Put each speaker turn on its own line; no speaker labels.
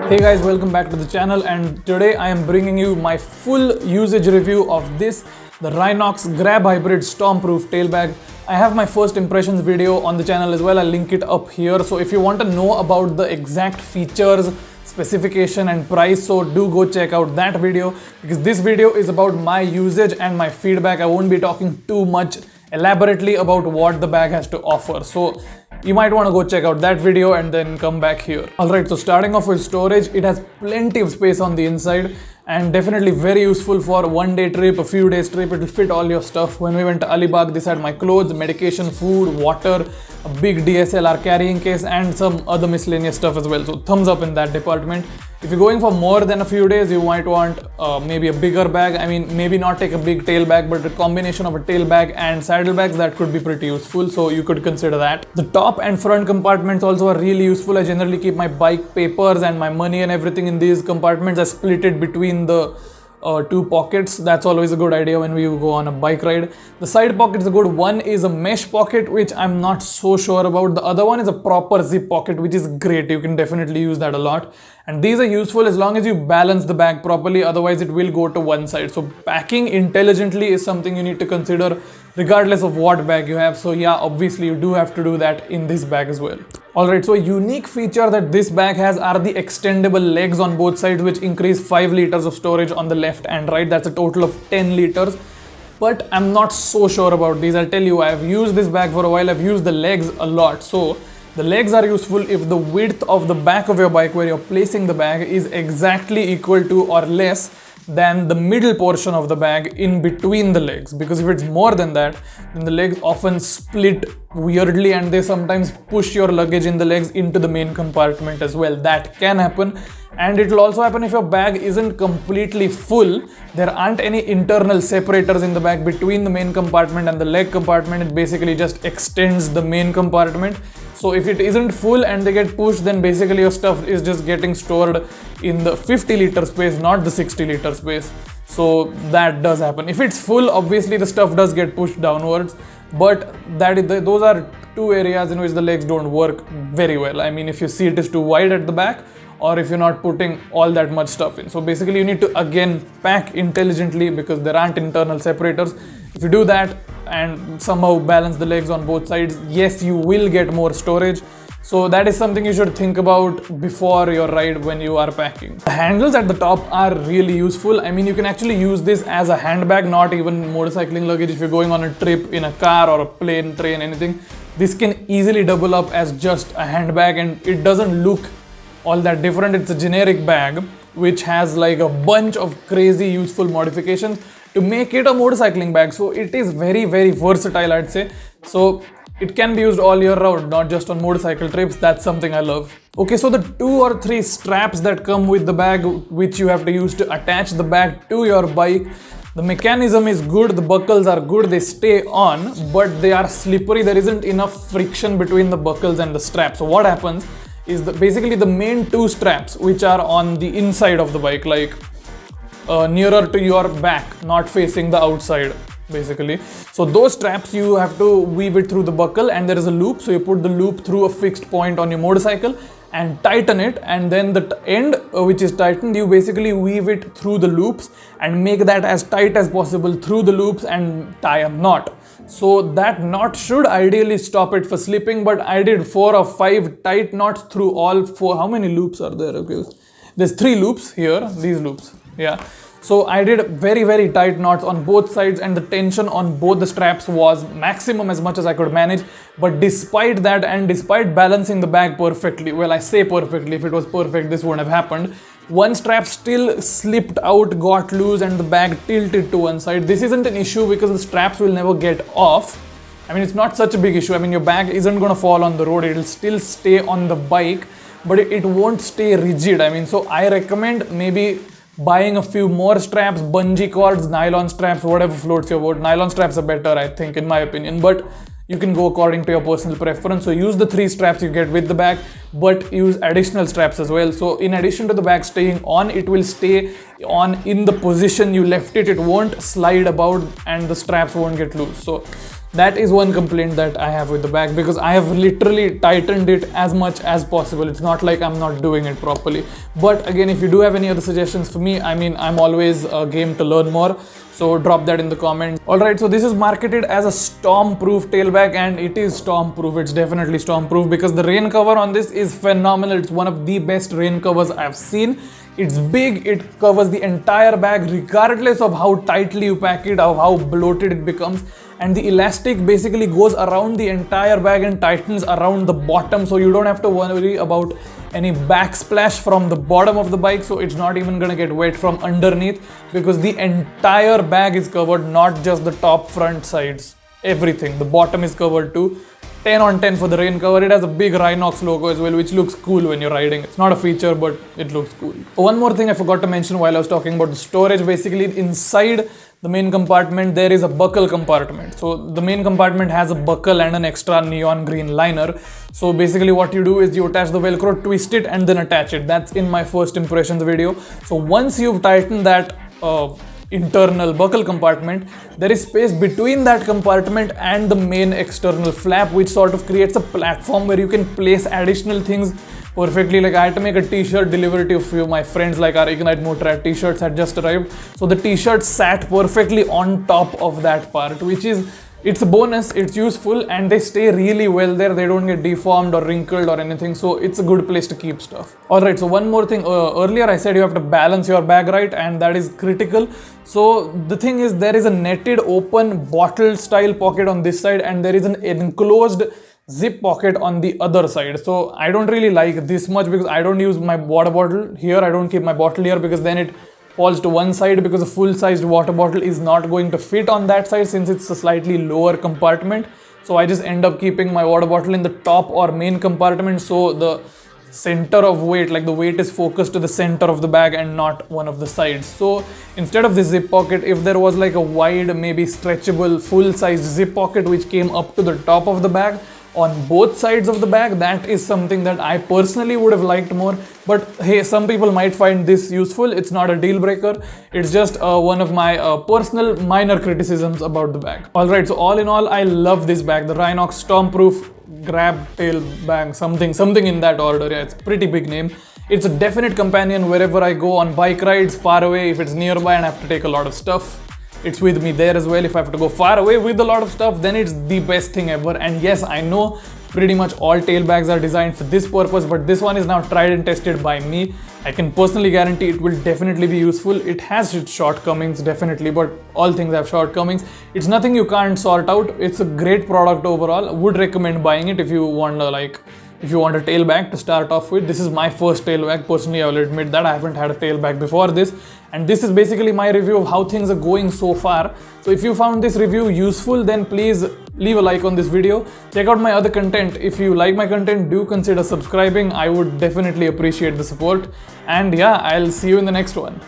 Hey guys, welcome back to the channel, and today I am bringing you my full usage review of this, the Rynox Grab Hybrid Stormproof tail bag. I have my first impressions video on the channel as well. I'll link it up here. So if you want to know about the exact features, specification and price, so do go check out that video, because this video is about my usage and my feedback. I won't be talking too much elaborately about what the bag has to offer. So you might want to go check out that video and then come back here. Alright, so starting off with storage, it has plenty of space on the inside and definitely very useful for a one-day trip, a few days trip. It will fit all your stuff. When we went to Alibaug, this had my clothes, medication, food, water, a big DSLR carrying case and some other miscellaneous stuff as well. So thumbs up in that department. If you're going for more than a few days, you might want maybe a bigger bag. I mean, maybe not take a big tail bag, but a combination of a tail bag and saddle bags, that could be pretty useful. So you could consider that. The top and front compartments also are really useful. I generally keep my bike papers and my money and everything in these compartments. I split it between the two pockets. That's always a good idea when we go on a bike ride. The side pockets are good. One is a mesh pocket, which I'm not so sure about. The other one is a proper zip pocket, which is great. You can definitely use that a lot. And these are useful as long as you balance the bag properly, otherwise it will go to one side. So packing intelligently is something you need to consider regardless of what bag you have. So yeah, obviously you do have to do that in this bag as well. Alright, so a unique feature that this bag has are the extendable legs on both sides, which increase 5 liters of storage on the left and right. That's a total of 10 liters. But I'm not so sure about these. I'll tell you, I've used this bag for a while. I've used the legs a lot. So the legs are useful if the width of the back of your bike where you're placing the bag is exactly equal to or less than the middle portion of the bag in between the legs. Because if it's more than that, then the legs often split weirdly and they sometimes push your luggage in the legs into the main compartment as well. That can happen. And it will also happen if your bag isn't completely full. There aren't any internal separators in the bag between the main compartment and the leg compartment. It basically just extends the main compartment. So if it isn't full and they get pushed, then basically your stuff is just getting stored in the 50 liter space, not the 60 liter space. So that does happen. If it's full, obviously the stuff does get pushed downwards, but those are two areas in which the legs don't work very well. I mean, if your seat is too wide at the back, or if you're not putting all that much stuff in. So basically you need to again pack intelligently because there aren't internal separators. If you do that and somehow balance the legs on both sides, yes, you will get more storage. So that is something you should think about before your ride when you are packing. The handles at the top are really useful. I mean, you can actually use this as a handbag, not even motorcycling luggage. If you're going on a trip in a car or a plane, train, anything, this can easily double up as just a handbag and it doesn't look all that different. It's a generic bag which has like a bunch of crazy useful modifications to make it a motorcycling bag. So it is very, very versatile, I'd say. So it can be used all year round, not just on motorcycle trips. That's something I love. Okay, so the 2 or 3 straps that come with the bag, which you have to use to attach the bag to your bike, the mechanism is good, the buckles are good, they stay on, but they are slippery. There isn't enough friction between the buckles and the straps. So what happens is basically the main 2 straps, which are on the inside of the bike, like nearer to your back, not facing the outside basically. So those straps, you have to weave it through the buckle and there is a loop. So you put the loop through a fixed point on your motorcycle and tighten it, and then the end which is tightened, you basically weave it through the loops and make that as tight as possible through the loops and tie a knot. So that knot should ideally stop it for slipping, but I did 4 or 5 tight knots through all 4. How many loops are there? Okay, there's 3 loops here, these loops, yeah. So I did very, very tight knots on both sides and the tension on both the straps was maximum as much as I could manage. But despite that and despite balancing the bag perfectly, well, I say perfectly, if it was perfect this wouldn't have happened, one strap still slipped out, got loose and the bag tilted to one side. This isn't an issue because the straps will never get off. I mean, it's not such a big issue. I mean, your bag isn't going to fall on the road. It will still stay on the bike, but it won't stay rigid. I mean, so I recommend maybe buying a few more straps, bungee cords, nylon straps, whatever floats your boat. Nylon straps are better, I think, in my opinion, but you can go according to your personal preference. So use the 3 straps you get with the bag, but use additional straps as well. So in addition to the bag staying on, it will stay on in the position you left it. It won't slide about and the straps won't get loose. So That is one complaint that I have with the bag, because I have literally tightened it as much as possible. It's not like I'm not doing it properly. But again, if you do have any other suggestions for me, I mean, I'm always game to learn more. So drop that in the comments. Alright, so this is marketed as a storm-proof tail bag, and it is storm-proof. It's definitely storm-proof because the rain cover on this is phenomenal. It's one of the best rain covers I've seen. It's big, it covers the entire bag regardless of how tightly you pack it or how bloated it becomes. And the elastic basically goes around the entire bag and tightens around the bottom, so you don't have to worry about any backsplash from the bottom of the bike. So it's not even gonna get wet from underneath because the entire bag is covered, not just the top, front, sides, everything. The bottom is covered too. 10 on 10 for the rain cover. It has a big Rynox logo as well, which looks cool when you're riding. It's not a feature, but it looks cool. One more thing I forgot to mention while I was talking about the storage. Basically, inside the main compartment, there is a buckle compartment. So the main compartment has a buckle and an extra neon green liner. So basically what you do is you attach the Velcro, twist it, and then attach it. That's in my first impressions video. So once you've tightened that internal buckle compartment, there is space between that compartment and the main external flap, which sort of creates a platform where you can place additional things perfectly. Like I had to make a t-shirt delivery to a few of my friends, like our Ignite Motorrad t-shirts had just arrived. So the t-shirt sat perfectly on top of that part, which is, it's a bonus, it's useful, and they stay really well there. They don't get deformed or wrinkled or anything, so it's a good place to keep stuff. Alright, so one more thing. Earlier I said you have to balance your bag right, and that is critical. So the thing is, there is a netted open bottle style pocket on this side, and there is an enclosed zip pocket on the other side. So I don't really like this much because I don't use my water bottle here. I don't keep my bottle here because then it falls to one side, because a full-sized water bottle is not going to fit on that side since it's a slightly lower compartment. So I just end up keeping my water bottle in the top or main compartment, so the center of weight, like the weight is focused to the center of the bag and not one of the sides. So instead of this zip pocket, if there was like a wide, maybe stretchable, full-sized zip pocket which came up to the top of the bag on both sides of the bag, that is something that I personally would have liked more. But hey, some people might find this useful. It's not a deal breaker. It's just one of my personal minor criticisms about the bag. Alright, so all in all, I love this bag, the Rynox Stormproof grab tail bag, something in that order. Yeah, it's a pretty big name. It's a definite companion wherever I go on bike rides, far away, if it's nearby and I have to take a lot of stuff. It's with me there as well. If I have to go far away with a lot of stuff, then it's the best thing ever. And yes, I know pretty much all tail bags are designed for this purpose, but this one is now tried and tested by me. I can personally guarantee it will definitely be useful. It has its shortcomings, definitely, but all things have shortcomings. It's nothing you can't sort out. It's a great product overall. Would recommend buying it if you want a tail bag to start off with. This is my first tail bag. Personally, I will admit that I haven't had a tail bag before this. And this is basically my review of how things are going so far. So if you found this review useful, then please leave a like on this video. Check out my other content. If you like my content, do consider subscribing. I would definitely appreciate the support. And yeah, I'll see you in the next one.